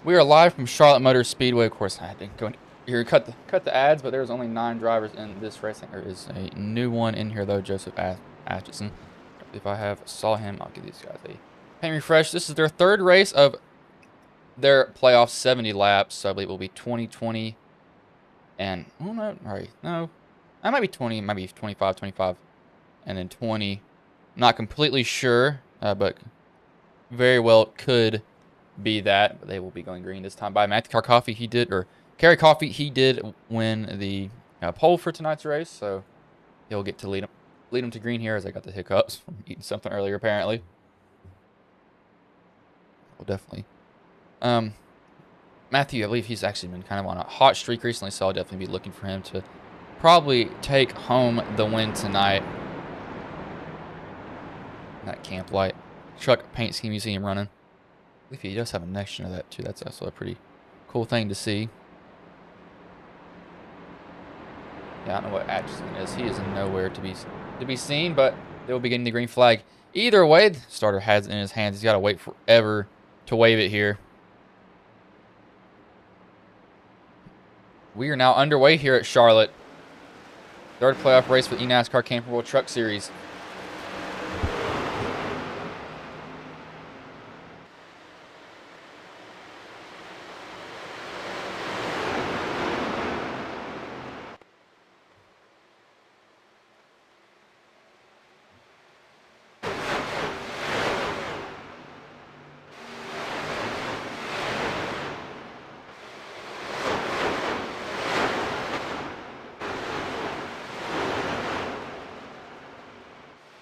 We are live from Charlotte Motor Speedway. Of course, I had to go in here and cut the ads, but there's only 9 drivers in this race. I think there is a new one in here though, Joseph Atchison. If I saw him, I'll give these guys a paint refresh. This is their 3rd race of their playoff 70 laps, so I believe it will be 2020 and oh no, right, no, that might be 20, might be 25, and then 20. Not completely sure, but very well could be that, but they will be going green this time by Matthew Coffey. Kerry Coffey, he did win the pole for tonight's race, so he'll get to lead them to green here as I got the hiccups from eating something earlier apparently. Well, definitely. Matthew, I believe he's actually been kind of on a hot streak recently, so I'll definitely be looking for him to probably take home the win tonight. That camp light truck paint scheme you see him running. If he does have a next gen of that too, that's also a pretty cool thing to see. Yeah, I don't know what Atchison is. He is nowhere to be seen, but they will be getting the green flag. Either way, the starter has it in his hands. He's got to wait forever to wave it here. We are now underway here at Charlotte. 3rd playoff race for the eNascar Camper World Truck Series.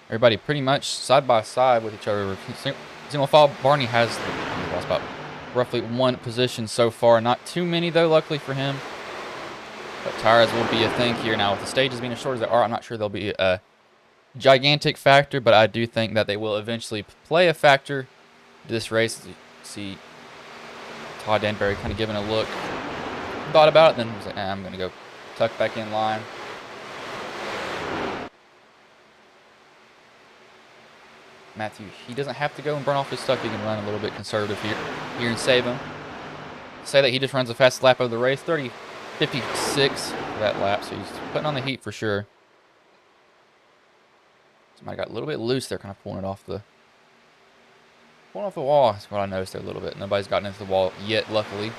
Everybody pretty much side by side with each other. Single file, Barney has lost about roughly 1 position so far. Not too many though, luckily for him. But tires will be a thing here now. With the stages being as short as they are, I'm not sure they'll be a gigantic factor, but I do think that they will eventually play a factor to this race. You see Todd Danbury kind of giving a look, thought about it, then was like, I'm going to go tuck back in line. Matthew, he doesn't have to go and burn off his stuff. He can run a little bit conservative here and save him. Say that he just runs the fastest lap of the race, 30:56 for that lap, so he's putting on the heat for sure. Somebody got a little bit loose there, kind of pulling off the wall. That's what I noticed there a little bit. Nobody's gotten into the wall yet, luckily.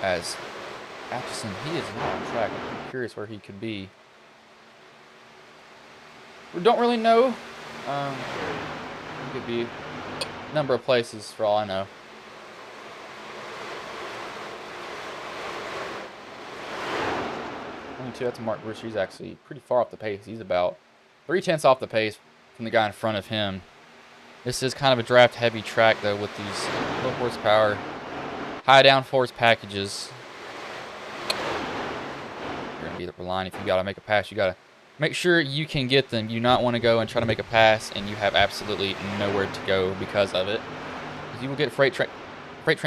As Atchison, he is not on track. I'm curious where he could be. We don't really know. It could be a number of places for all I know. That's Mark Bush. He's actually pretty far off the pace. He's about 3/10 off the pace from the guy in front of him. This is kind of a draft heavy track though, with these low horsepower, high downforce packages. You're gonna be relying, if you gotta make a pass, you gotta make sure you can get them. You do not want to go and try to make a pass and you have absolutely nowhere to go because of it. You will get freight train.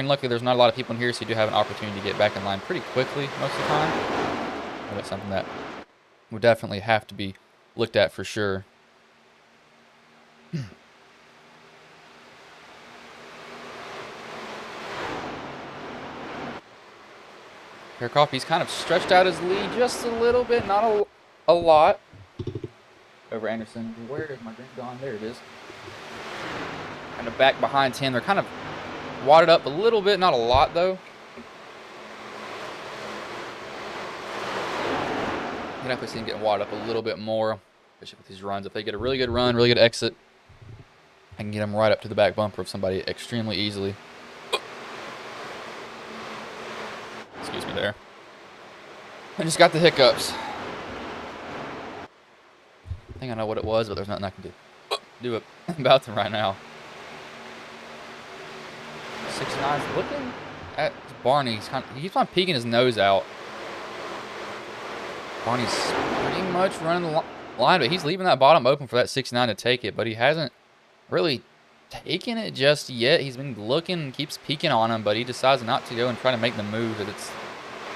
Luckily, there's not a lot of people in here, so you do have an opportunity to get back in line pretty quickly most of the time. That's something that would definitely have to be looked at for sure. Coffey's kind of stretched out his lead just a little bit, not a lot. Over Anderson. Where is my drink gone? There it is. Kind of back behind him. They're kind of wadded up a little bit, not a lot though. You can definitely see him getting wadded up a little bit more, especially with these runs. If they get a really good run, really good exit, I can get them right up to the back bumper of somebody extremely easily. Excuse me there. I just got the hiccups. I think I know what it was, but there's nothing I can do about them right now. 6'9", looking at Barney. He keeps on peeking his nose out. Barney's pretty much running the line, but he's leaving that bottom open for that 6'9" to take it, but he hasn't really taken it just yet. He's been looking and keeps peeking on him, but he decides not to go and try to make the move. It's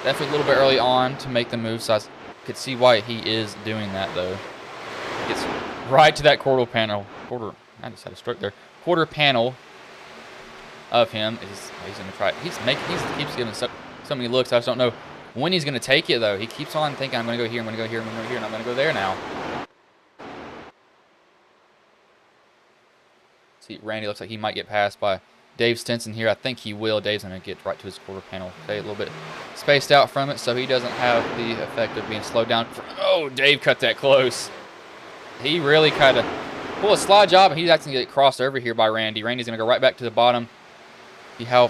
definitely a little bit early on to make the move, so I could see why he is doing that, though. Gets right to that quarter quarter panel of him. He's going to try it. He keeps giving so many looks. I just don't know when he's going to take it, though. He keeps on thinking, I'm going to go here, I'm going to go here, I'm going to go here, and I'm going to go there now. See, Randy looks like he might get passed by Dave Stinson here. I think he will. Dave's going to get right to his quarter panel. Stay a little bit spaced out from it so he doesn't have the effect of being slowed down. Oh, Dave cut that close. He really kind of pulled a slide job, and he's actually going to get crossed over here by Randy. Randy's going to go right back to the bottom. See how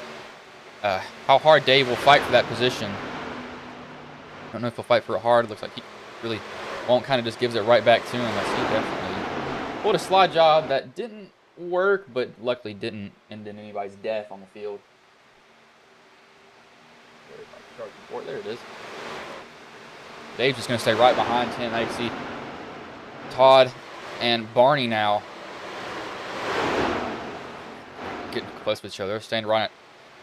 hard Dave will fight for that position. I don't know if he'll fight for it hard. It looks like he really won't, kind of just gives it right back to him. He definitely pulled a slide job that didn't work, but luckily didn't end in anybody's death on the field. There it is. Dave's just going to stay right behind him. Now you see Todd and Barney now getting close with each other. They're staying right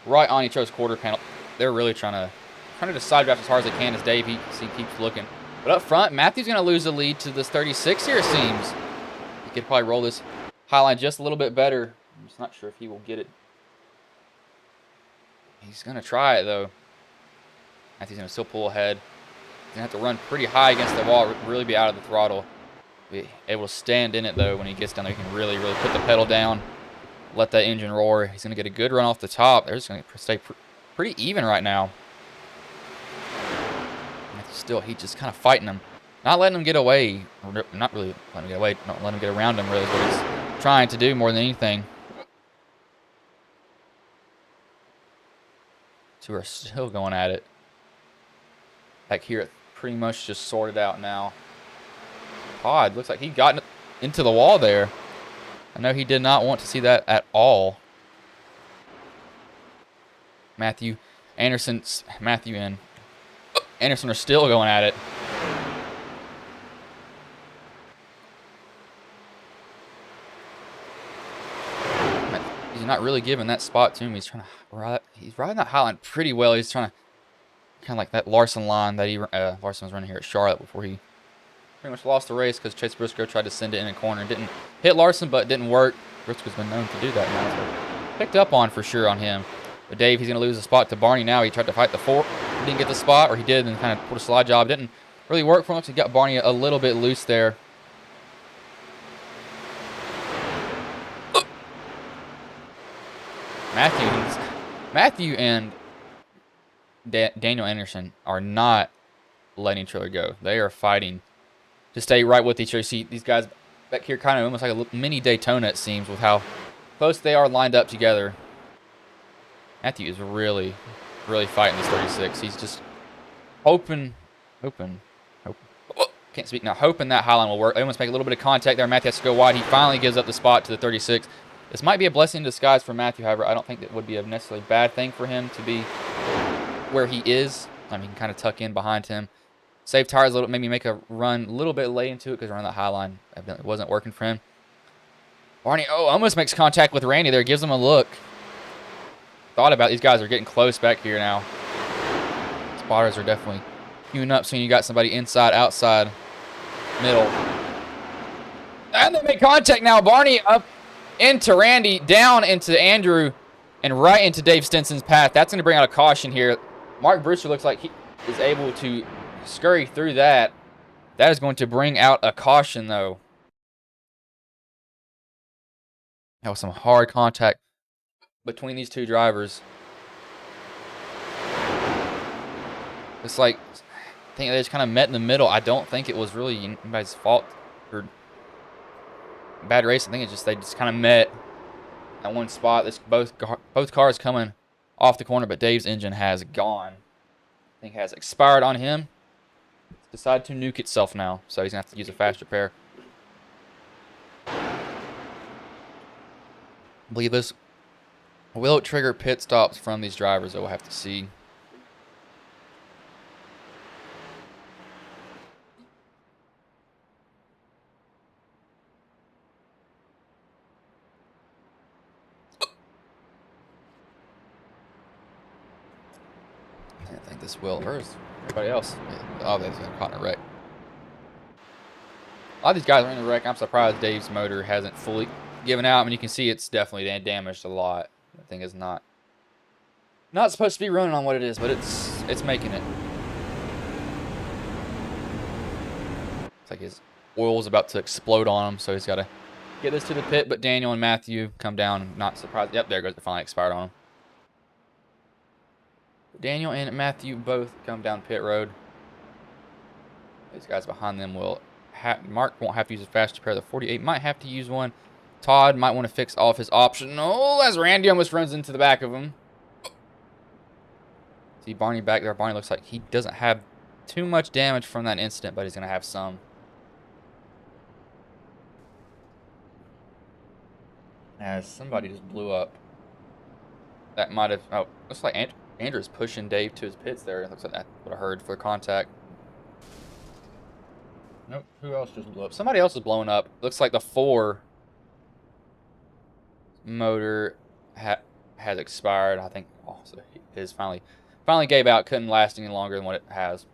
on each other's quarter panel. They're really trying to decide draft as hard as they can as Dave keeps looking. But up front, Matthew's going to lose the lead to this 36 here, it seems. He could probably roll this high line just a little bit better. I'm just not sure if he will get it. He's going to try it, though. Matthew's going to still pull ahead. He's going to have to run pretty high against the wall, really be out of the throttle. Be able to stand in it, though, when he gets down there. He can really, really put the pedal down, let that engine roar. He's going to get a good run off the top. They're just going to stay pretty even right now. Still, he's just kind of fighting him. Not letting him get away. Not really letting him get away. Not letting him get around him, really, is what he's trying to do more than anything. Two are still going at it. Back here, it pretty much just sorted out now. Todd looks like he got into the wall there. I know he did not want to see that at all. Matthew and Anderson are still going at it. He's not really giving that spot to him. He's riding that high line pretty well. He's trying to kind of like that Larson line that Larson was running here at Charlotte before he pretty much lost the race because Chase Briscoe tried to send it in a corner and didn't hit Larson, but it didn't work. Briscoe's been known to do that now. So picked up on for sure on him. But Dave, he's going to lose the spot to Barney now. He tried to fight the four. He didn't get the spot, or he did and kind of put a slide job. Didn't really work for him, so he got Barney a little bit loose there. Matthew and Daniel Anderson are not letting each other go. They are fighting to stay right with each other. See, these guys back here kind of almost like a mini Daytona, it seems, with how close they are lined up together. Matthew is really, really fighting this 36. He's just hoping, can't speak now, hoping that high line will work. They almost make a little bit of contact there. Matthew has to go wide. He finally gives up the spot to the 36. This might be a blessing in disguise for Matthew, however. I don't think that would be a necessarily bad thing for him to be where he is. I mean, he can kind of tuck in behind him. Save tires a little, maybe make a run a little bit late into it because around that high line evidently wasn't working for him. Barney, almost makes contact with Randy there. Gives him a look. Thought about these guys are getting close back here now. Spotters are definitely queuing up soon. You got somebody inside, outside, middle. And they make contact now. Barney up into Randy, down into Andrew, and right into Dave Stinson's path. That's going to bring out a caution here. Mark Brewster looks like he is able to scurry through that. That is going to bring out a caution, though. That was some hard contact between these two drivers. It's like, I think they just kind of met in the middle. I don't think it was really anybody's fault or bad race. I think it's just they just kind of met at one spot. This both cars coming off the corner, but Dave's engine has gone. I think has expired on him. It's decided to nuke itself now, so he's gonna have to use a fast repair. I believe this will trigger pit stops from these drivers that we'll have to see. I think this will. Where's everybody else? Oh, they've got caught in a wreck. A lot of these guys are in the wreck. I'm surprised Dave's motor hasn't fully giving out. I mean, you can see it's definitely damaged a lot. The thing is not supposed to be running on what it is, but it's making it. It's like his oil's about to explode on him, so he's got to get this to the pit. But Daniel and Matthew come down, not surprised. Yep, there goes. It finally expired on him. Daniel and Matthew both come down pit road. These guys behind them will Mark won't have to use a fast repair. The 48 might have to use one. Todd might want to fix all of his options. Oh, as Randy almost runs into the back of him. See Barney back there. Barney looks like he doesn't have too much damage from that incident, but he's going to have some. As somebody just blew up. That might have... Oh, looks like Andrew's pushing Dave to his pits there. It looks like that's what I heard for contact. Nope. Who else just blew up? Somebody else is blowing up. Looks like the 4 motor has expired. I think so his finally gave out. Couldn't last any longer than what it has.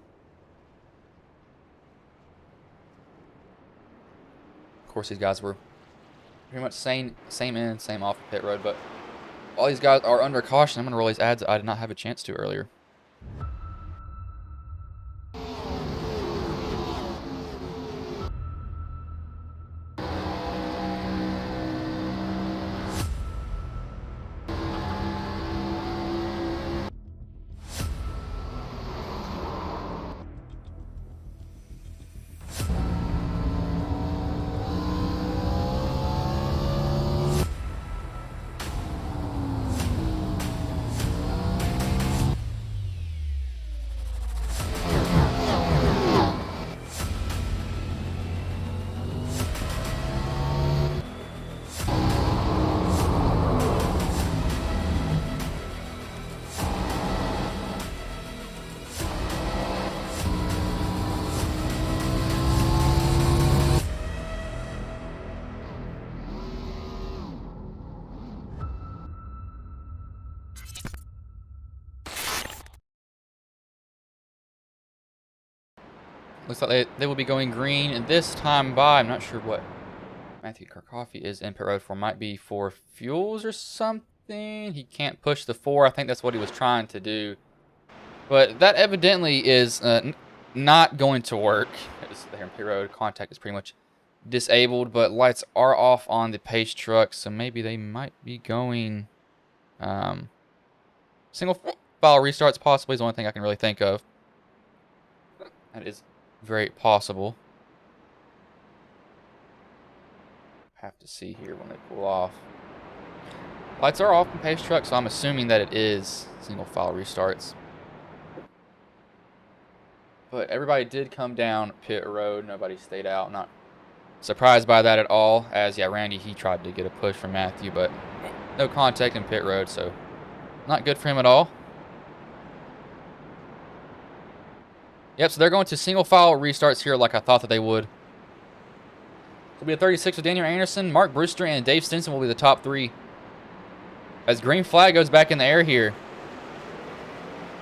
Of course, these guys were pretty much same in, same off the pit road, but all these guys are under caution. I'm going to roll these ads that I did not have a chance to earlier. Looks like they will be going green and this time by. I'm not sure what Matthew Karkoffey is in pit road for. Might be for fuels or something. He can't push the 4. I think that's what he was trying to do. But that evidently is not going to work. There in pit road, contact is pretty much disabled, but lights are off on the pace truck, so maybe they might be going single file restarts possibly is the only thing I can really think of. That is very possible. Have to see here when they pull off. Lights are off in pace truck, so I'm assuming that it is single file restarts. But everybody did come down pit road. Nobody stayed out. Not surprised by that at all. As yeah, Randy, he tried to get a push from Matthew, but no contact in pit road, so not good for him at all. Yep, so they're going to single file restarts here like I thought that they would. It'll be a 36 with Daniel Anderson, Mark Brewster, and Dave Stinson will be the top 3. As green flag goes back in the air here.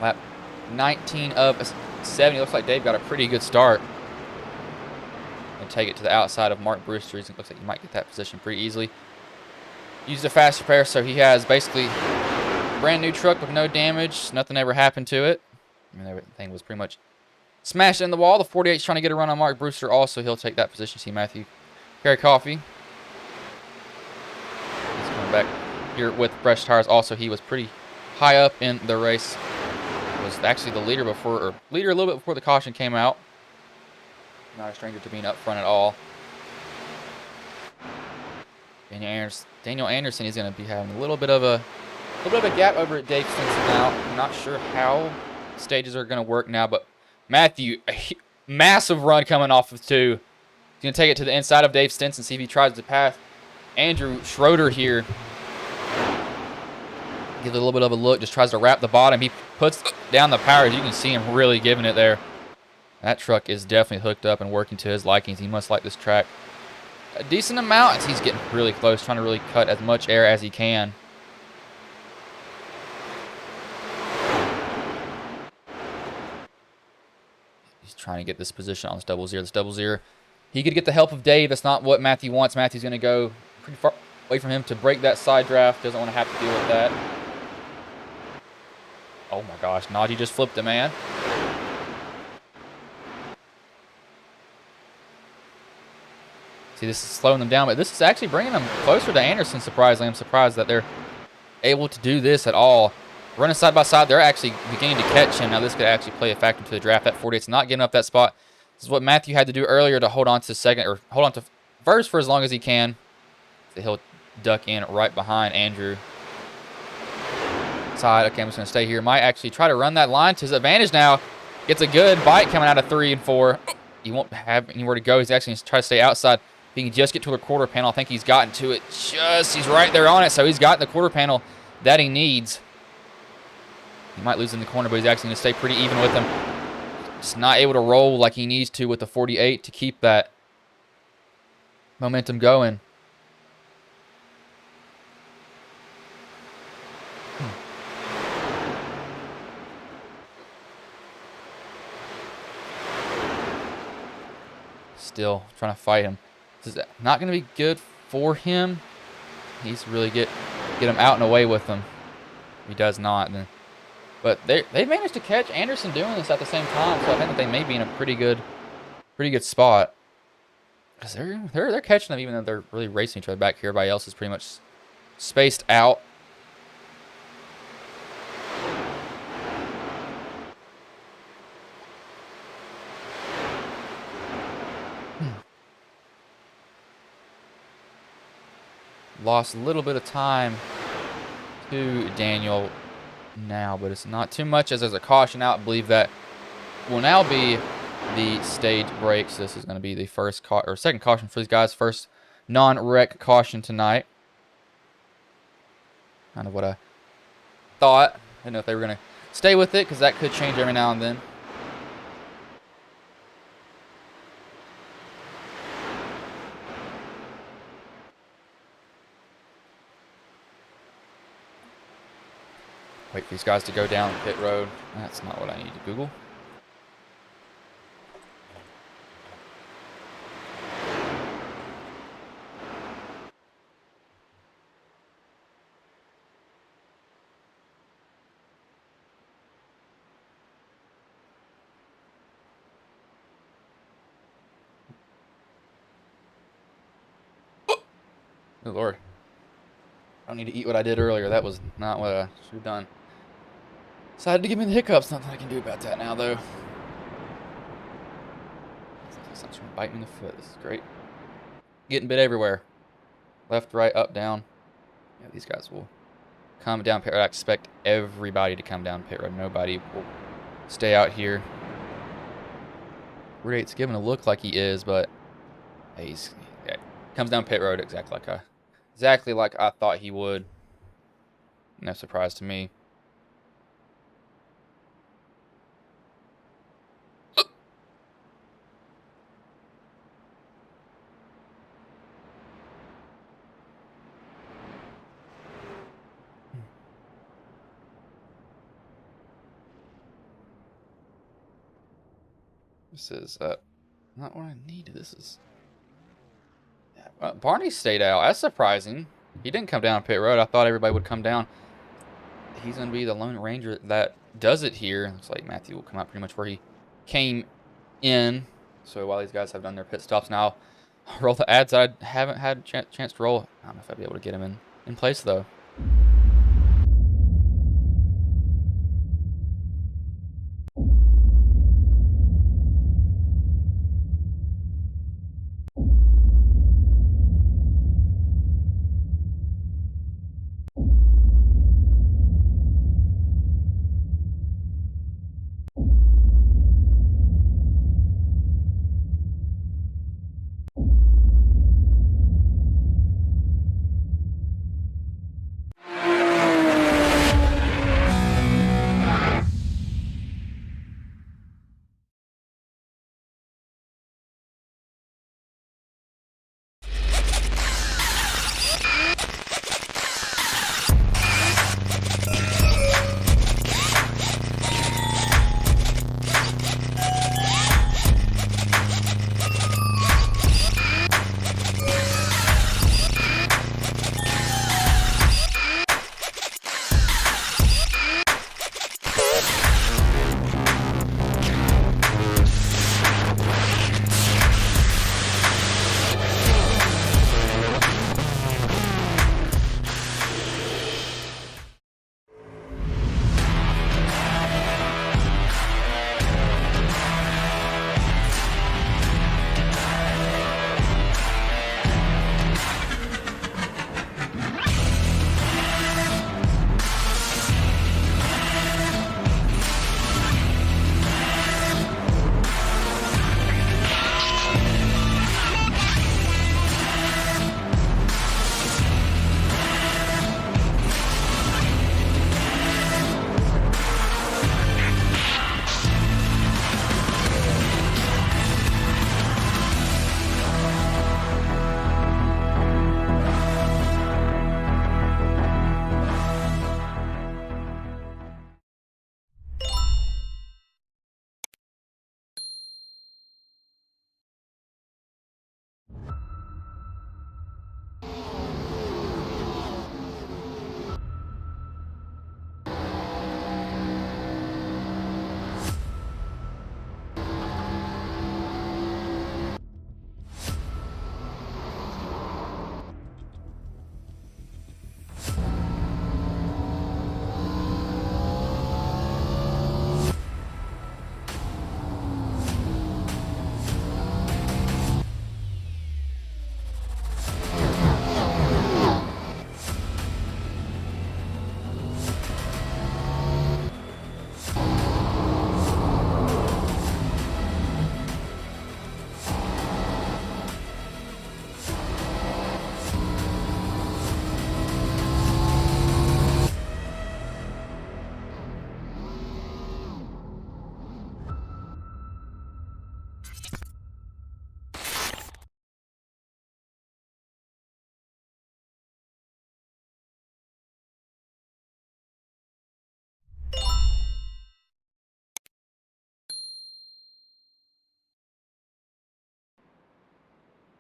Lap 19 of 70. Looks like Dave got a pretty good start. And take it to the outside of Mark Brewster. It looks like he might get that position pretty easily. Used a fast repair, so he has basically a brand new truck with no damage. Nothing ever happened to it. I mean, everything was pretty much smashed in the wall. The 48's trying to get a run on Mark Brewster. Also, he'll take that position. See Matthew Karkoffey. He's coming back here with fresh tires. Also, he was pretty high up in the race. Was actually the leader a little bit before the caution came out. Not a stranger to being up front at all. Daniel Anderson is going to be having a little bit of a gap over at Dave Stinson now. I'm not sure how stages are going to work now, but Matthew, a massive run coming off of 2. He's going to take it to the inside of Dave Stinson, see if he tries to pass Andrew Schroeder here. Give it a little bit of a look, just tries to wrap the bottom. He puts down the power. As you can see him really giving it there. That truck is definitely hooked up and working to his likings. He must like this track a decent amount as he's getting really close, trying to really cut as much air as he can. He's trying to get this position on this double zero. This double zero, he could get the help of Dave. That's not what Matthew wants. Matthew's going to go pretty far Wait for him to break that side draft. Doesn't want to have to deal with that. Oh my gosh, Najee just flipped a man. See, this is slowing them down, but this is actually bringing them closer to Anderson, surprisingly. I'm surprised that they're able to do this at all. Running side by side, they're actually beginning to catch him. Now, this could actually play a factor to the draft. At 48's not getting up that spot. This is what Matthew had to do earlier to hold on to second, or hold on to first for as long as he can. So he'll duck in right behind Andrew. Side. Okay, I'm just going to stay here. Might actually try to run that line to his advantage now. Gets a good bite coming out of 3 and 4. He won't have anywhere to go. He's actually going to try to stay outside. If he can just get to the quarter panel, I think he's gotten to it. He's right there on it, so he's got the quarter panel that he needs. He might lose in the corner, but he's actually going to stay pretty even with him. Just not able to roll like he needs to with the 48 to keep that momentum going. Still trying to fight him. This is not going to be good for him. He needs to really get him out and away with him. If he does not, then. But they managed to catch Anderson doing this at the same time, so I think that they may be in a pretty good spot. Because they're catching them even though they're really racing each other back here. Everybody else is pretty much spaced out. Lost a little bit of time to Daniel now, but it's not too much as there's a caution out. I believe that will now be the stage break. So this is going to be the first second caution for these guys. First non-wreck caution tonight. Kind of what I thought. I didn't know if they were going to stay with it because that could change every now and then. Wait for these guys to go down pit road. That's not what I need to Google. Oh, Lord. I don't need to eat what I did earlier. That was not what I should have done. Decided to give me the hiccups. Nothing I can do about that now, though. It's not trying to bite me in the foot. This is great. Getting bit everywhere. Left, right, up, down. Yeah, these guys will come down pit road. I expect everybody to come down pit road. Nobody will stay out here. Rate's giving a look like he is, but hey, yeah, comes down pit road exactly like I thought he would. No surprise to me. This is not what I needed. This is Barney stayed out. That's surprising. He didn't come down pit road. I thought everybody would come down. He's going to be the Lone Ranger that does it here. Looks like Matthew will come out pretty much where he came in. So while these guys have done their pit stops now, I'll roll the ads I haven't had a chance to roll. I don't know if I'll be able to get him in place, though.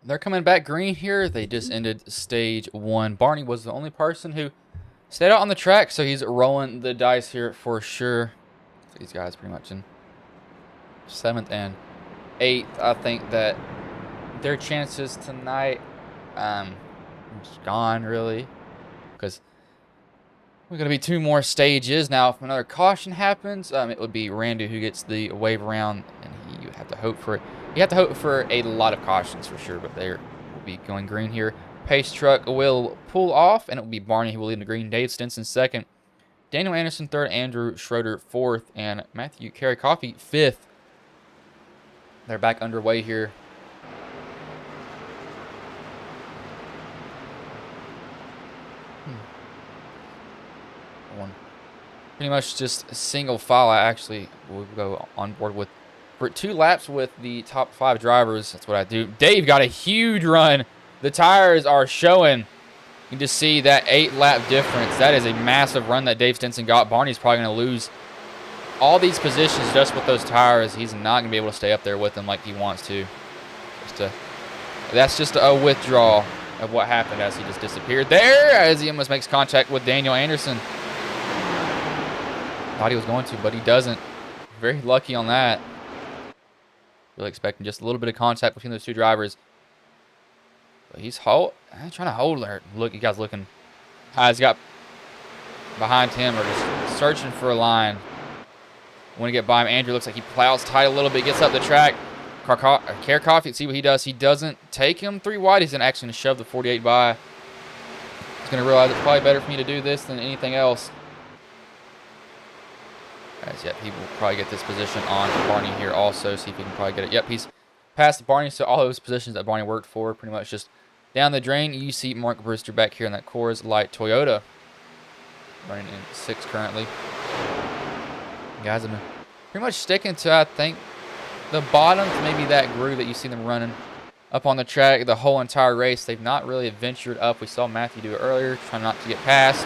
They're coming back green here. They just ended stage 1. Barney was the only person who stayed out on the track, so he's rolling the dice here for sure. So these guys pretty much in 7th and 8th. I think that their chances tonight just gone, really, because we're going to be 2 more stages. Now, if another caution happens, it would be Randy who gets the wave around, and you have to hope for it. You have to hope for a lot of cautions for sure, but they will be going green here. Pace truck will pull off, and it will be Barney who will lead the green. Dave Stinson 2nd. Daniel Anderson 3rd. Andrew Schroeder 4th. And Matthew Carey Coffey 5th. They're back underway here. Pretty much just a single file. I actually will go on board with for 2 laps with the top 5 drivers. That's what I do. Dave got a huge run. The tires are showing. You can just see that 8-lap difference. That is a massive run that Dave Stinson got. Barney's probably going to lose all these positions just with those tires. He's not going to be able to stay up there with them like he wants to. That's just a withdrawal of what happened as he just disappeared there as he almost makes contact with Daniel Anderson. Thought he was going to, but he doesn't. Very lucky on that. Really expecting just a little bit of contact between those 2 drivers. But he's trying to hold there. Look, you guys looking. Guys got behind him or just searching for a line. Want to get by him. Andrew looks like he plows tight a little bit, gets up the track. Care Coffee, see what he does. He doesn't take him 3 wide. He's actually going to shove the 48 by. He's going to realize it's probably better for me to do this than anything else. As yep, he will probably get this position on Barney here also. See if he can probably get it. Yep, he's past Barney. So all those positions that Barney worked for pretty much just down the drain. You see Mark Brewster back here in that Coors Light Toyota. Running in 6th currently. You guys have been pretty much sticking to, I think, the bottom to maybe that groove that you see them running up on the track the whole entire race. They've not really ventured up. We saw Matthew do it earlier, trying not to get past.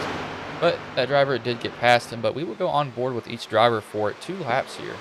But that driver did get past him. But we will go on board with each driver for 2 laps here.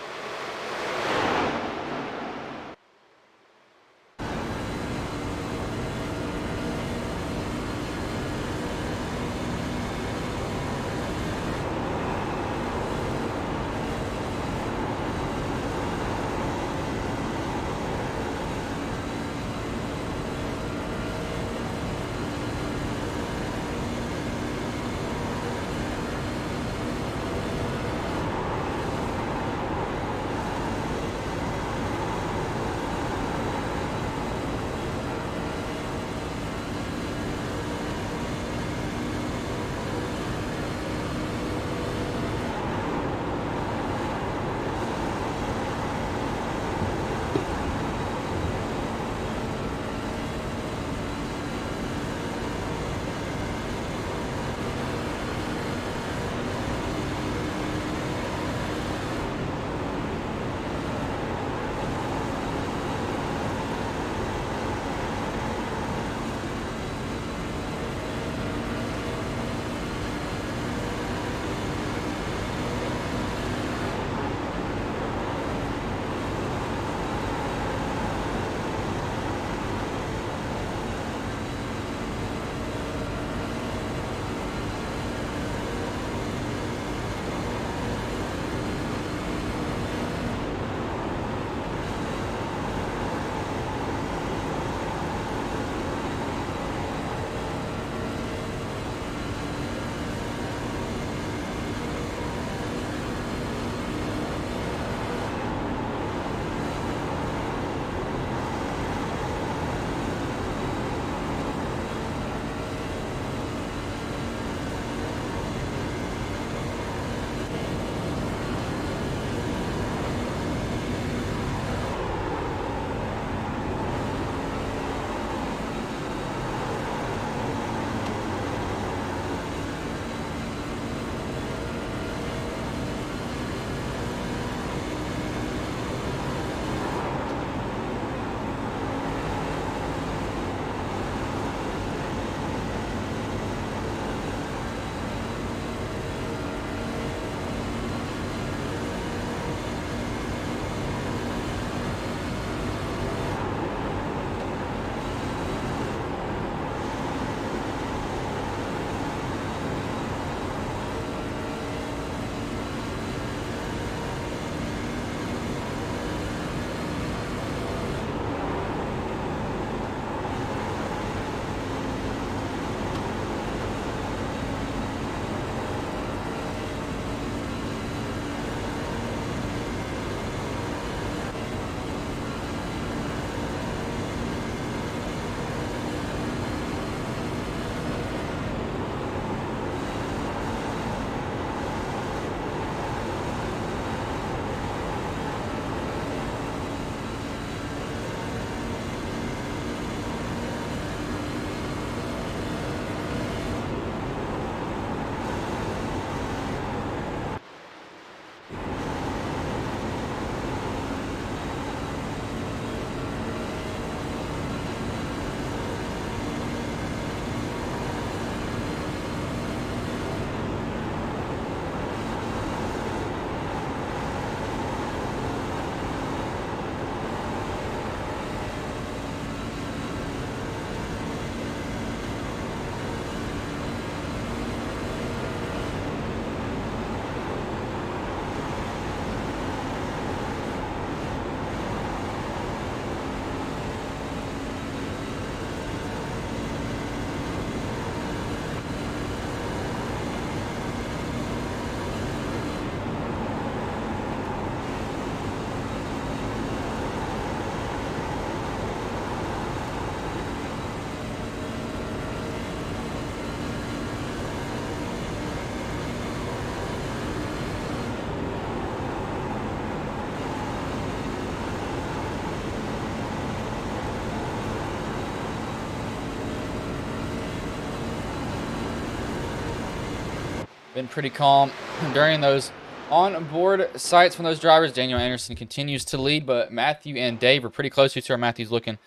been pretty calm during those on-board sights from those drivers. Daniel Anderson continues to lead, but Matthew and Dave are pretty close to each other. Matthew's looking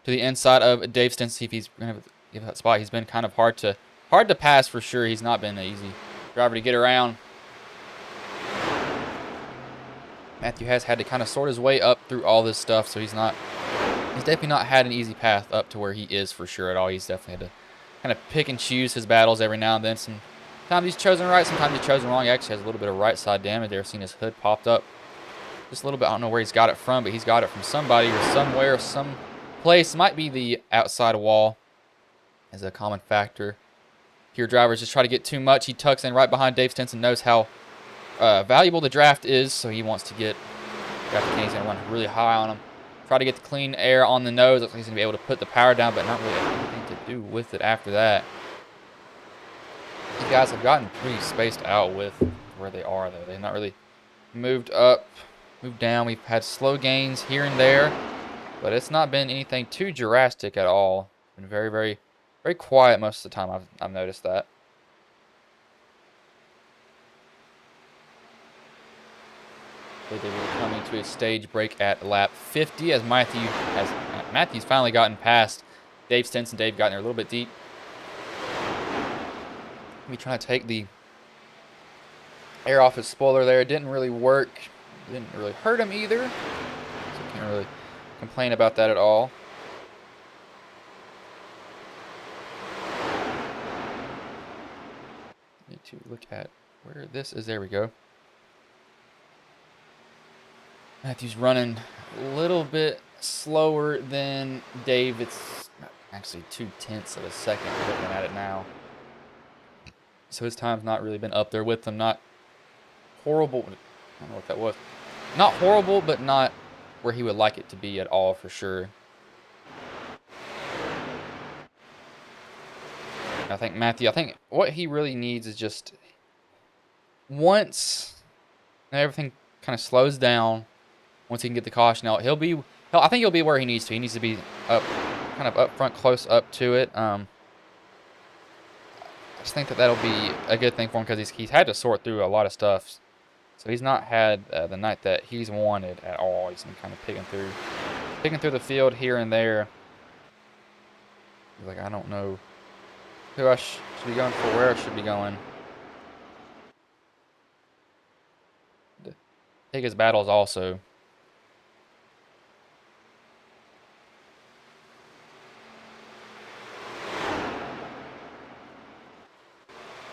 to the inside of Dave Stinson, see if he's going to give that spot. He's been kind of hard to pass for sure. He's not been an easy driver to get around. Matthew has had to kind of sort his way up through all this stuff, so he's definitely not had an easy path up to where he is for sure at all. He's definitely had to kind of pick and choose his battles every now and then. Sometimes he's chosen right, sometimes he's chosen wrong. He actually has a little bit of right side damage there. Seen his hood popped up just a little bit. I don't know where he's got it from, but he's got it from somebody or somewhere, some place. Might be the outside wall as a common factor. Here, drivers just try to get too much. He tucks in right behind Dave Stinson, knows how valuable the draft is, so he wants to get draft. He's going to run really high on him. Try to get the clean air on the nose. Looks like he's going to be able to put the power down, but not really anything to do with it after that. These guys have gotten pretty spaced out with where they are, though. They've not really moved up, moved down. We've had slow gains here and there, but it's not been anything too drastic at all. It's been very, very, very quiet most of the time. I've noticed that. They will come into a stage break at lap 50 as Matthew's finally gotten past Dave Stinson. Dave got in there a little bit deep. We try to take the air off his spoiler there. It didn't really work. Didn't really hurt him either. So can't really complain about that at all. Need to look at where this is. There we go. Matthew's running a little bit slower than Dave. It's actually 0.2 of a second looking at it now. So his time's not really been up there with them. Not horrible. I don't know what that was. Not horrible, but not where he would like it to be at all for sure. I think what he really needs is just once everything kind of slows down, once he can get the caution out, I think he'll be where he needs to. He needs to be up, kind of up front, close up to it. I just think that'll be a good thing for him because he's had to sort through a lot of stuff. So he's not had the night that he's wanted at all. He's been kind of picking through the field here and there. He's like, I don't know who I should be going for, where I should be going. Take his battles also.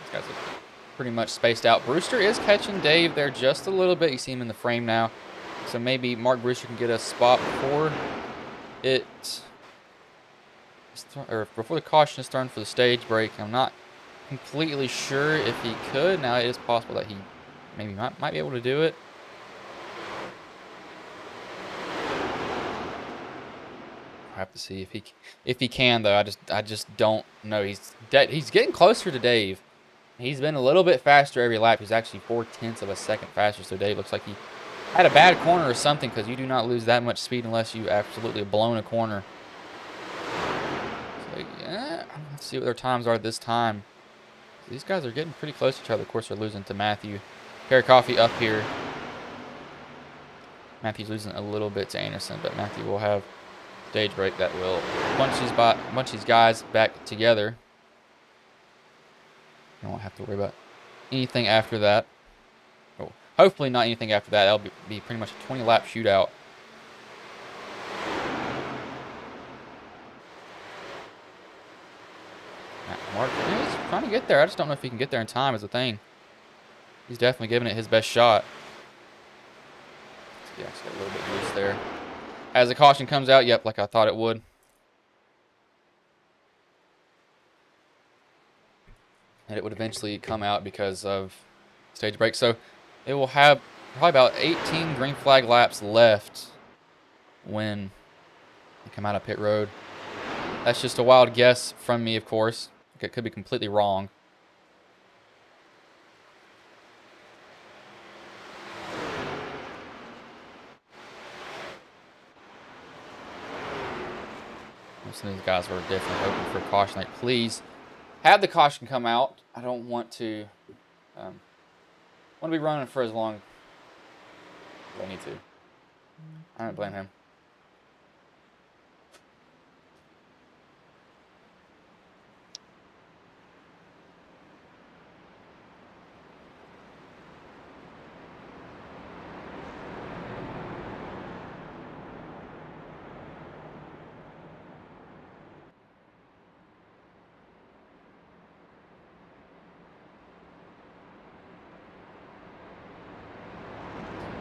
These guys are pretty much spaced out. Brewster is catching Dave there just a little bit. You see him in the frame now. So maybe Mark Brewster can get a spot before before the caution is thrown for the stage break. I'm not completely sure if he could. Now it is possible that he maybe might be able to do it. I have to see if he can though. I just don't know. He's getting closer to Dave. He's been a little bit faster every lap. He's actually 0.4 of a second faster. So Dave looks like he had a bad corner or something, because you do not lose that much speed unless you absolutely blown a corner. So yeah, let's see what their times are this time. So these guys are getting pretty close to each other. Of course, they're losing to Matthew. Pear Coffee up here. Matthew's losing a little bit to Anderson, but Matthew will have stage break that will bunch these guys back together. You won't have to worry about anything after that. Oh, hopefully not anything after that. That'll be pretty much a 20-lap shootout. Mark is trying to get there. I just don't know if he can get there in time is the thing. He's definitely giving it his best shot. Yeah, it's got a little bit loose there. As the caution comes out, yep, like I thought it would. And it would eventually come out because of stage break. So it will have probably about 18 green flag laps left when they come out of pit road. That's just a wild guess from me, of course. It could be completely wrong. Some of these guys were definitely hoping for a caution. Like, please have the caution come out. I don't want to Want to be running for as long as I need to. I don't blame him.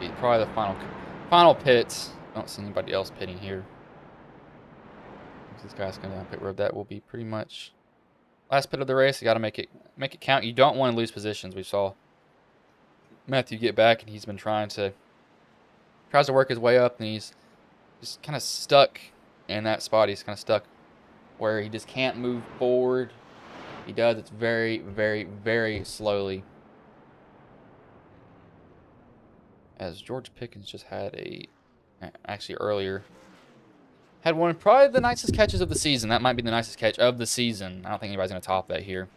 Be probably the final pits. Don't see anybody else pitting here. This guy's going down pit road. That will be pretty much last pit of the race. You got to make it count. You don't want to lose positions. We saw Matthew get back, and he's been tries to work his way up, and he's just kind of stuck in that spot. He's kind of stuck where he just can't move forward. He does. It's very, very, very slowly. As George Pickens just had actually earlier, had one of probably the nicest catches of the season. That might be the nicest catch of the season. I don't think anybody's going to top that here.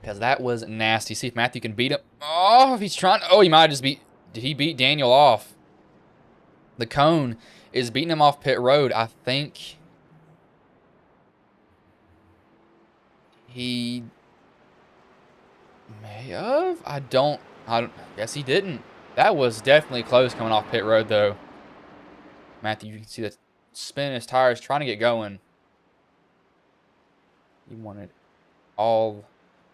Because that was nasty. See if Matthew can beat him. Oh, if he's trying. Oh, he might just beat. Did he beat Daniel off? The cone is beating him off pit road. I think he may have. I don't guess he didn't. That was definitely close coming off pit road, though. Matthew, you can see that spinning his tires, trying to get going. He wanted all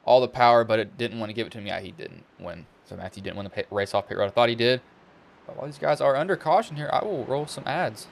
the power, but it didn't want to give it to him. Yeah, he didn't win. So Matthew didn't win the race off pit road. I thought he did. But while these guys are under caution here, I will roll some ads.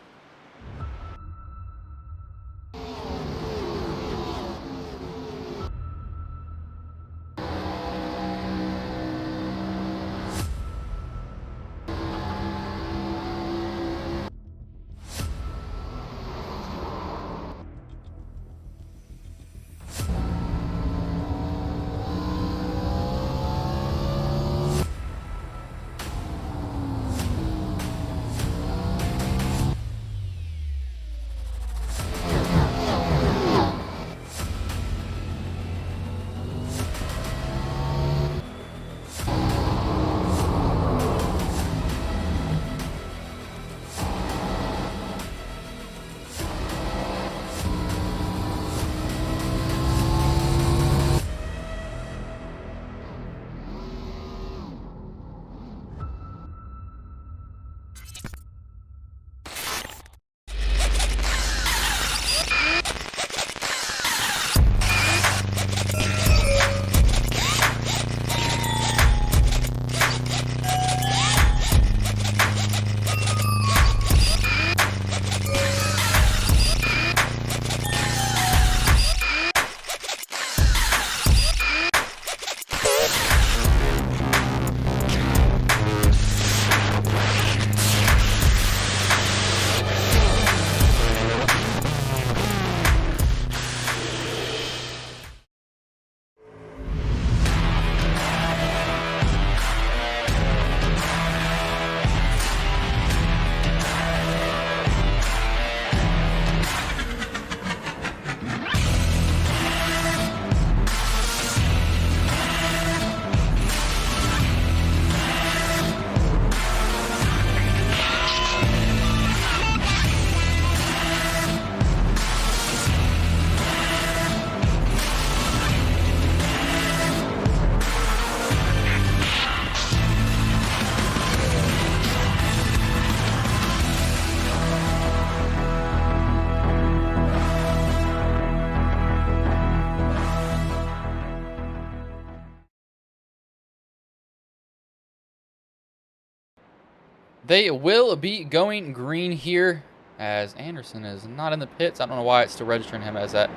They will be going green here as Anderson is not in the pits. I don't know why it's still registering him as that.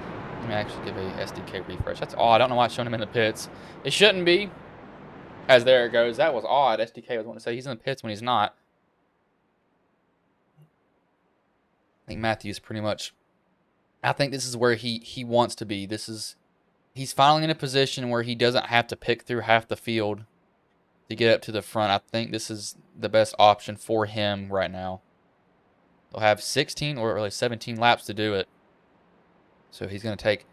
Let me actually give a SDK refresh. That's odd. I don't know why it's showing him in the pits. It shouldn't be. As there it goes. That was odd. SDK was wanting to say he's in the pits when he's not. I think Matthew's pretty much. I think this is where he wants to be. He's finally in a position where he doesn't have to pick through half the field to get up to the front. I think this is the best option for him right now. They'll have 16 or really 17 laps to do it. So he's going to take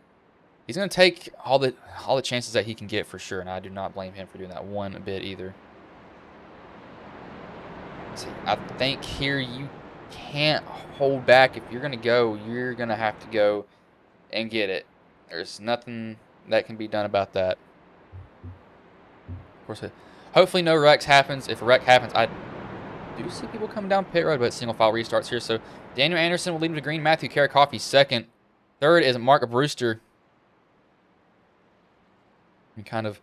He's going to take all the chances that he can get for sure, and I do not blame him for doing that one bit either. See, I think here you can't hold back. If you're going to go, you're going to have to go and get it. There's nothing that can be done about that. Of course, hopefully no wrecks happens. If a wreck happens, I do see people coming down pit road, but single file restarts here. So Daniel Anderson will lead him to green. Matthew Karakoffey second. Third is Mark Brewster. And kind of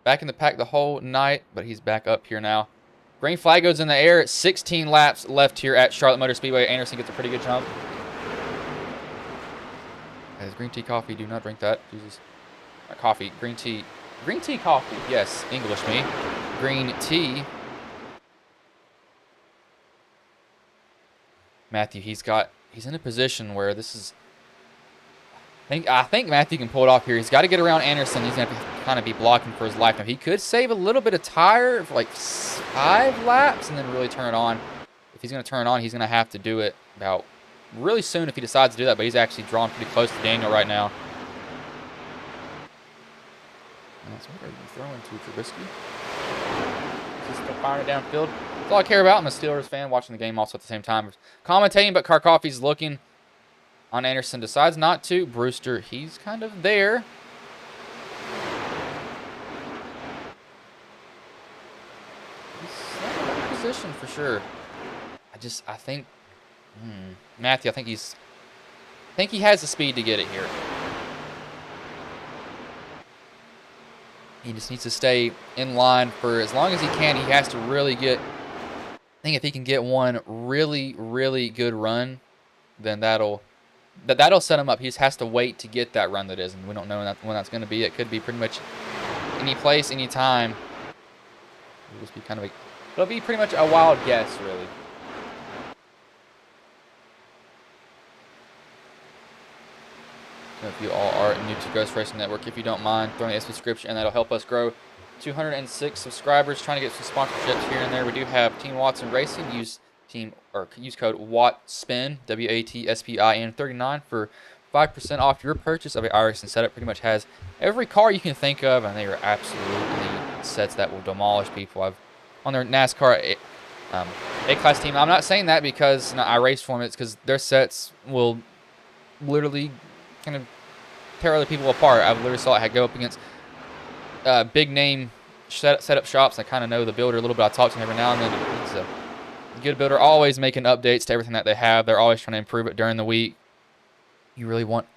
back in the pack the whole night, but he's back up here now. Green flag goes in the air. 16 laps left here at Charlotte Motor Speedway. Anderson gets a pretty good jump. As green tea coffee, do not drink that. Jesus. Coffee, green tea. Green tea coffee. Yes, English me. Green tea. Matthew, he's in a position where this is, I think Matthew can pull it off here. He's got to get around Anderson. He's going to kind of be blocking for his life. Now, he could save a little bit of tire for like 5 laps and then really turn it on. If he's going to turn it on, he's going to have to do it about really soon if he decides to do that, but he's actually drawn pretty close to Daniel right now. That's what are you throwing to Trubisky? Just firing it downfield. That's all I care about. I'm a Steelers fan watching the game also at the same time. Commentating, but Karakoffey's looking on Anderson. Decides not to. Brewster, he's kind of there. He's in a good position for sure. I think Matthew, I think he has the speed to get it here. He just needs to stay in line for as long as he can. He has to really get, I think if he can get one really, really good run, then that'll set him up. He just has to wait to get that run that is, and we don't know when that's going to be. It could be pretty much any place, any time. It'll just be it'll be pretty much a wild guess, really. So if you all are new to Ghost Racing Network, if you don't mind throwing a subscription, and that'll help us grow 206 subscribers. Trying to get some sponsorships here and there. We do have Team Watson Racing. Use code WATSPIN WATSPIN 39 for 5% off your purchase of a iRacing setup. Pretty much has every car you can think of, and they are absolutely sets that will demolish people. I've on their NASCAR A-Class team. I'm not saying that because I race for them. It's because their sets will literally kind of tear other people apart. I've literally saw it go up against big name setup shops. I kind of know the builder a little bit. I talk to him every now and then. He's a good builder, always making updates to everything that they have. They're always trying to improve it during the week. You really want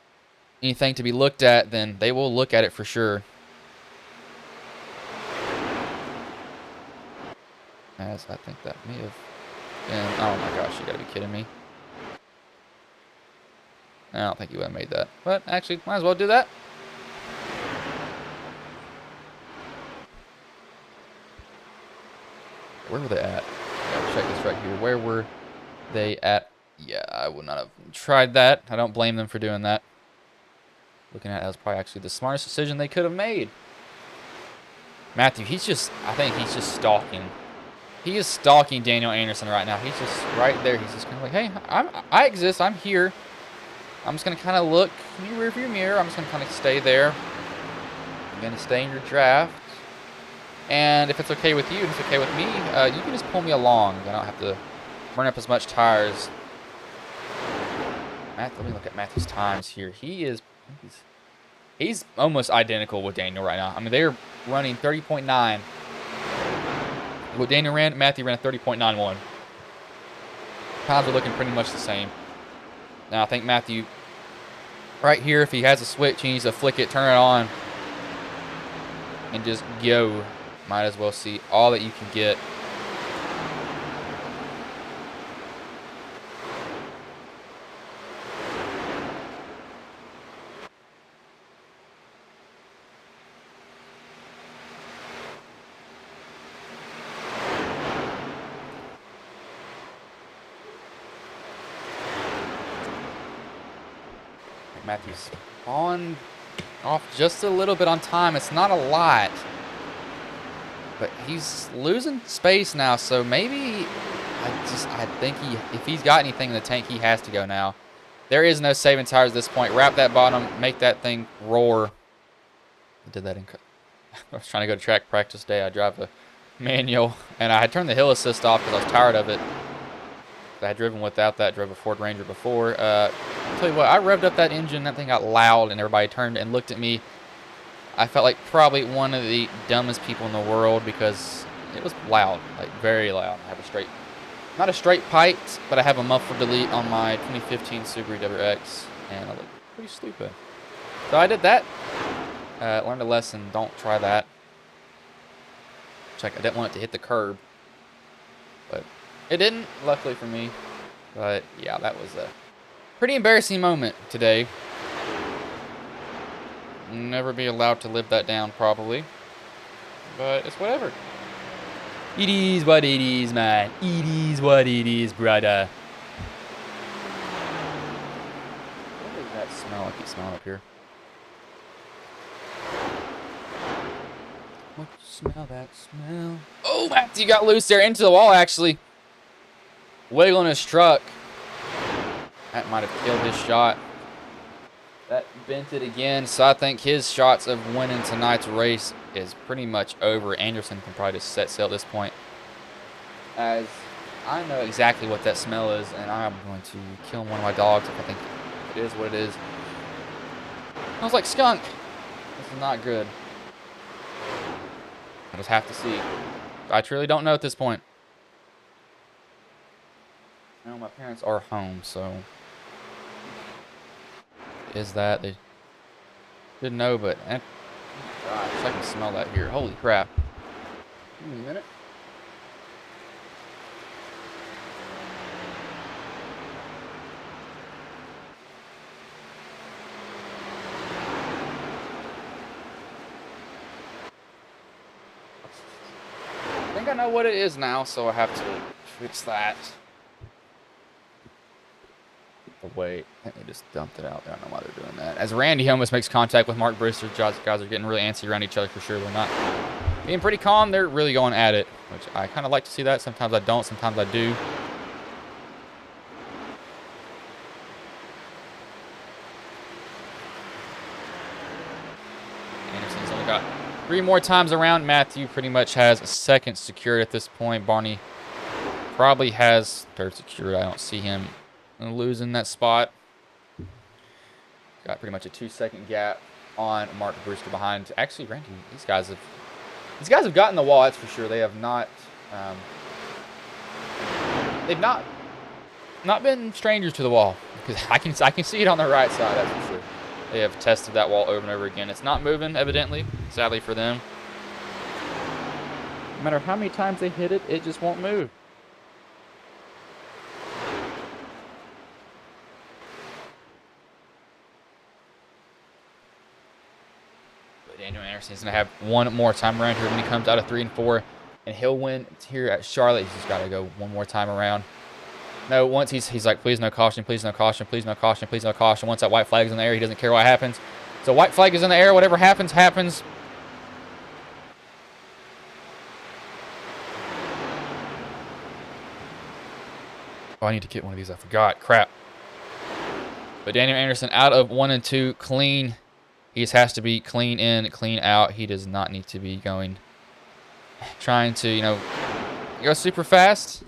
anything to be looked at, then they will look at it for sure. As I think that may have been, oh my gosh, you gotta be kidding me. I don't think you would have made that. But actually, might as well do that. Where were they at? Gotta check this right here. Where were they at? Yeah, I would not have tried that. I don't blame them for doing that. Looking at it, that was probably actually the smartest decision they could have made. Matthew, I think he's just stalking. He is stalking Daniel Anderson right now. He's just right there. He's just kind of like, hey, I exist. I'm here. I'm just going to kind of look in your rearview mirror. I'm just going to kind of stay there. I'm going to stay in your draft. And if it's okay with you, and it's okay with me, you can just pull me along. I don't have to burn up as much tires. Let me look at Matthew's times here. He's almost identical with Daniel right now. I mean, they're running 30.9. What Daniel ran, Matthew ran a 30.91. Times are looking pretty much the same. Now, I think Matthew, right here, if he has a switch, he needs to flick it, turn it on, and just go. Might as well see all that you can get. Matthew's on off just a little bit on time. It's not a lot, but he's losing space now. So maybe I think if he's got anything in the tank, he has to go now. There is no saving tires at this point. Wrap that bottom, make that thing roar. I did that in. I was trying to go to track practice day. I drive a manual, and I had turned the hill assist off because I was tired of it. I had driven without that. Drove a Ford Ranger before. I'll tell you what, I revved up that engine. That thing got loud, and everybody turned and looked at me. I felt like probably one of the dumbest people in the world because it was loud, like very loud. I have a straight, not a straight pipe, but I have a muffler delete on my 2015 Subaru WRX, and I look pretty stupid. So I did that. Learned a lesson. Don't try that. Check. I didn't want it to hit the curb, but it didn't. Luckily for me. But yeah, that was a pretty embarrassing moment today. Never be allowed to live that down, probably. But it's whatever. It is what it is, man. It is what it is, brother. What is that smell I keep smelling up here? What you smell, that smell? Oh, Matthew got loose there into the wall, actually. Wiggling his truck. That might have killed his shot. That bent it again, so I think his shots of winning tonight's race is pretty much over. Anderson can probably just set sail at this point, as I know exactly what that smell is, and I'm going to kill one of my dogs if I think it is what it is. Smells like skunk. This is not good. I just have to see. I truly don't know at this point. I know my parents are home, so is that they didn't know, but gosh, I can smell that here. Holy crap. Give me a minute. I think I know what it is now, so I have to fix that. Wait, I think they just dumped it out there. I don't know why they're doing that. As Randy almost makes contact with Mark Brewster, guys are getting really antsy around each other for sure. They're not being pretty calm. They're really going at it, which I kind of like to see that. Sometimes I don't. Sometimes I do. Anderson's only got 3 more times around. Matthew pretty much has a second secured at this point. Barney probably has third secured. I don't see him losing that spot. Got pretty much a 2-second gap on Mark Brewster behind. Actually, Randy, these guys have gotten the wall. That's for sure. They have not. They've not been strangers to the wall, because I can see it on the right side. That's for sure. They have tested that wall over and over again. It's not moving, evidently. Sadly for them. No matter how many times they hit it, it just won't move. Daniel Anderson's going to have one more time around here when he comes out of 3 and 4. And he'll win here at Charlotte. He's just got to go one more time around. No, once he's like, please no caution, please no caution, please no caution, please no caution. Once that white flag is in the air, he doesn't care what happens. So white flag is in the air. Whatever happens, happens. Oh, I need to get one of these. I forgot. Crap. But Daniel Anderson out of 1 and 2, clean. He just has to be clean in, clean out. He does not need to be trying to, go super fast.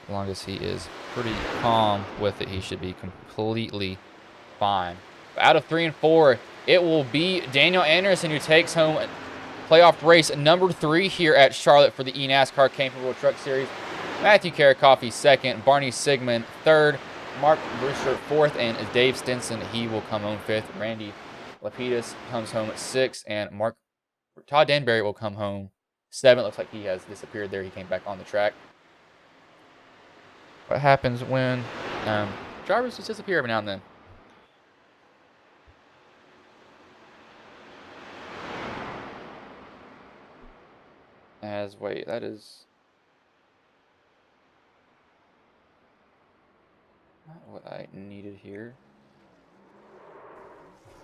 As long as he is pretty calm with it, he should be completely fine. But out of 3 and 4, it will be Daniel Anderson who takes home playoff race number 3 here at Charlotte for the eNascar Camping World Truck Series. Matthew Karakoffi second, Barney Sigmund third, Mark Brewster 4th, and Dave Stinson, he will come home 5th. Randy Lapidus comes home at 6th, and Todd Danbury will come home 7th. Looks like he has disappeared there. He came back on the track. What happens when drivers just disappear every now and then? Wait, that is not what I needed here.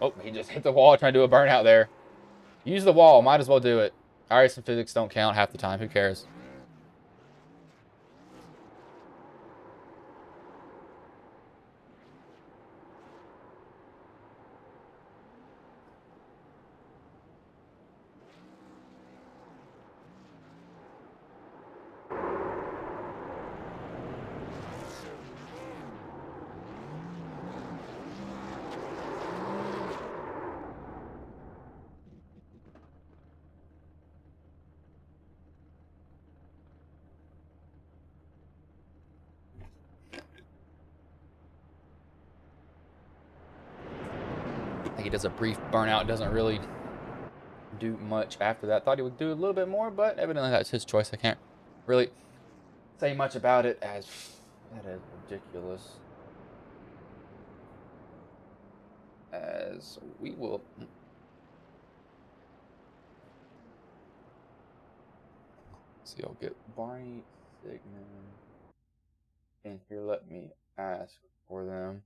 Oh, he just hit the wall trying to do a burnout there. Use the wall. Might as well do it. Iris and physics don't count half the time. Who cares? think he does a brief burnout, doesn't really do much after that. Thought he would do a little bit more, but evidently that's his choice. I can't really say much about it, as that is ridiculous. As we will see, I'll get Barney Sigmund in here. Let me ask for them.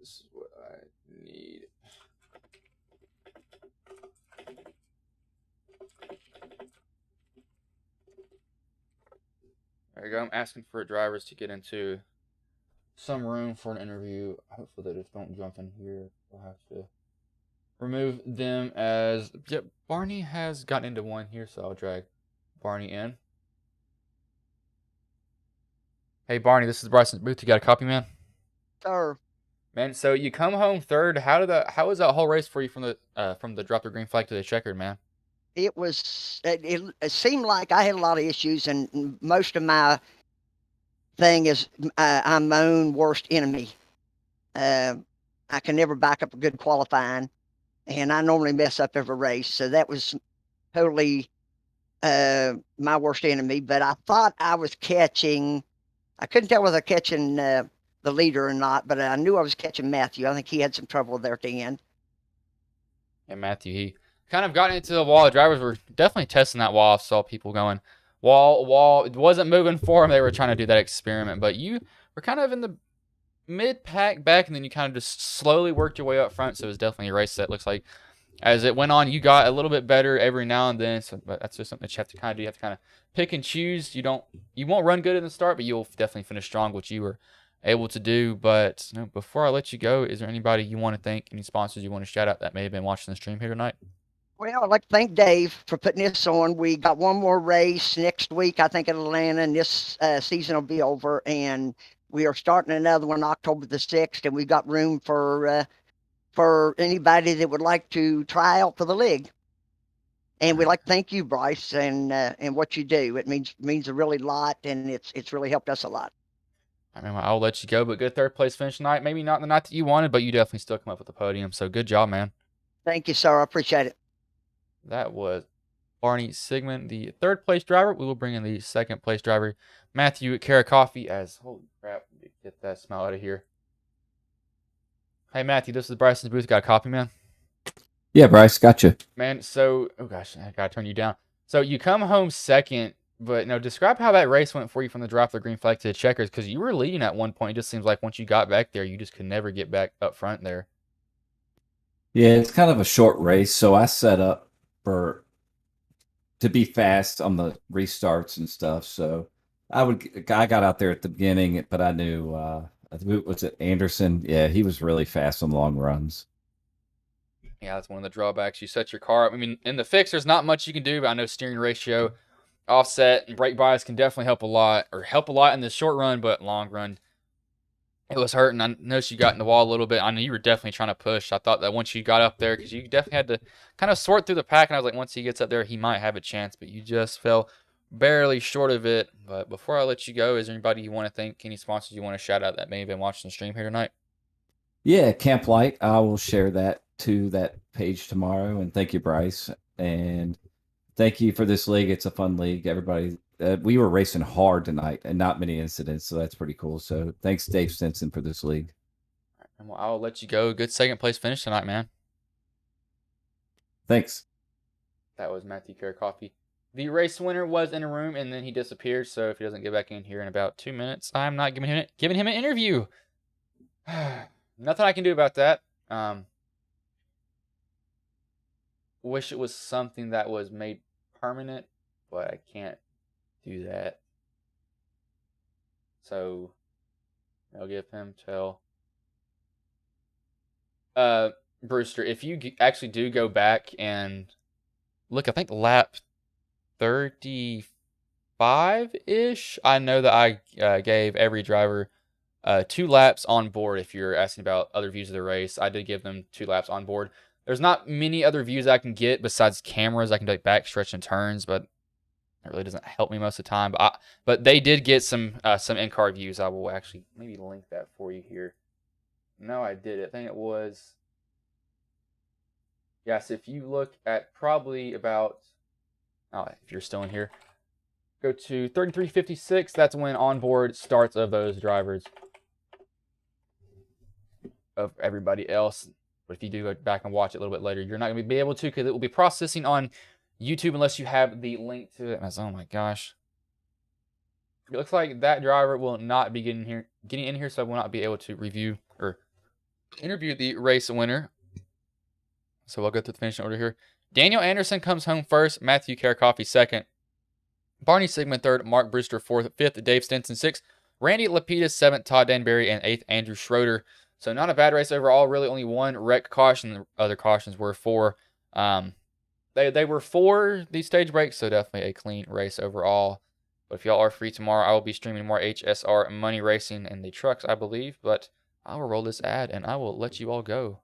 This is what I need. There you go. I'm asking for drivers to get into some room for an interview. Hopefully they just don't jump in here. We'll have to remove them as... Yep, Barney has gotten into one here, so I'll drag Barney in. Hey, Barney, this is Bryson's booth. You got a copy, man? Sir. Man, so you come home third. How was that whole race for you from the drop the green flag to the checkered, man? It seemed like I had a lot of issues, and most of my thing is I'm my own worst enemy. I can never back up a good qualifying, and I normally mess up every race. So that was totally my worst enemy. But I thought I was catching. I couldn't tell whether catching the leader or not, but I knew I was catching Matthew. I think he had some trouble there at the end. Yeah, Matthew, he kind of got into the wall. The drivers were definitely testing that wall. I saw people going, wall. It wasn't moving for him. They were trying to do that experiment. But you were kind of in the mid-pack back, and then you kind of just slowly worked your way up front. So it was definitely a race that looks like as it went on, you got a little bit better every now and then. So, but that's just something that you have to kind of do. You have to kind of pick and choose. You won't run good in the start, but you'll definitely finish strong, which you were able to do. But before I let you go, is there anybody you want to thank, any sponsors you want to shout out that may have been watching the stream here tonight? Well, I'd like to thank Dave for putting this on. We got one more race next week, I think, in Atlanta, and this season will be over. And we are starting another one October the 6th, and we've got room for anybody that would like to try out for the league. And we'd like to thank you, Bryce, and what you do. It means a really lot, and it's really helped us a lot. I mean, I'll let you go, but good third place finish tonight. Maybe not the night that you wanted, but you definitely still come up with the podium. So good job, man. Thank you, sir. I appreciate it. That was Barney Sigmund, the third place driver. We will bring in the second place driver, Matthew Karakoffey, as holy crap, get that smell out of here. Hey, Matthew, this is Bryson's booth. Got a copy, man? Yeah, Bryce, gotcha. Man, so, oh gosh, I gotta turn you down. So you come home second, but describe how that race went for you from the drop of the green flag to the checkers, because you were leading at one point. It just seems like once you got back there, you just could never get back up front there. Yeah, it's kind of a short race, so I set up to be fast on the restarts and stuff. So I got out there at the beginning, but I knew was it Anderson? Yeah, he was really fast on long runs. Yeah, that's one of the drawbacks. You set your car up. I mean, in the fix, there's not much you can do, but I know steering ratio, offset, and brake bias can definitely help a lot in the short run, but long run, it was hurting. I noticed you got in the wall a little bit. I know you were definitely trying to push. I thought that once you got up there, because you definitely had to kind of sort through the pack, and I was like, once he gets up there, he might have a chance, but you just fell barely short of it. But before I let you go, is there anybody you want to thank, any sponsors you want to shout out that may have been watching the stream here tonight? Yeah, Camp Light. I will share that to that page tomorrow. And thank you, Bryce. And thank you for this league. It's a fun league. Everybody, we were racing hard tonight and not many incidents. So that's pretty cool. So thanks, Dave Stinson, for this league. And well, I'll let you go. Good second place finish tonight, man. Thanks. That was Matthew Karakoffey. The race winner was in a room, and then he disappeared. So if he doesn't get back in here in about 2 minutes, I'm not giving him an interview. Nothing I can do about that. Wish it was something that was made permanent, but I can't do that. So I'll give him till Brewster. If you actually do go back and look, I think lap 35-ish. I know that I gave every driver 2 laps on board. If you're asking about other views of the race, I did give them 2 laps on board. There's not many other views I can get besides cameras. I can do like back stretch and turns, but it really doesn't help me most of the time. But they did get some in-car views. I will actually maybe link that for you here. No, I did it. I think it was. Yes, if you look at probably about, if you're still in here, go to 3356. That's when onboard starts of those drivers, of everybody else. But if you do go back and watch it a little bit later, you're not going to be able to, because it will be processing on YouTube unless you have the link to it. Oh my gosh. It looks like that driver will not be getting in here, so I will not be able to review or interview the race winner. So we'll go through the finishing order here. Daniel Anderson comes home first. Matthew Karakoffey second. Barney Sigmund third. Mark Brewster fourth. Fifth, Dave Stinson sixth. Randy Lapidus seventh. Todd Danbury and eighth, Andrew Schroeder. So not a bad race overall. Really only one wreck caution. The other cautions were for they were for the stage breaks, so definitely a clean race overall. But if y'all are free tomorrow, I will be streaming more HSR money racing and the trucks, I believe. But I will roll this ad and I will let you all go.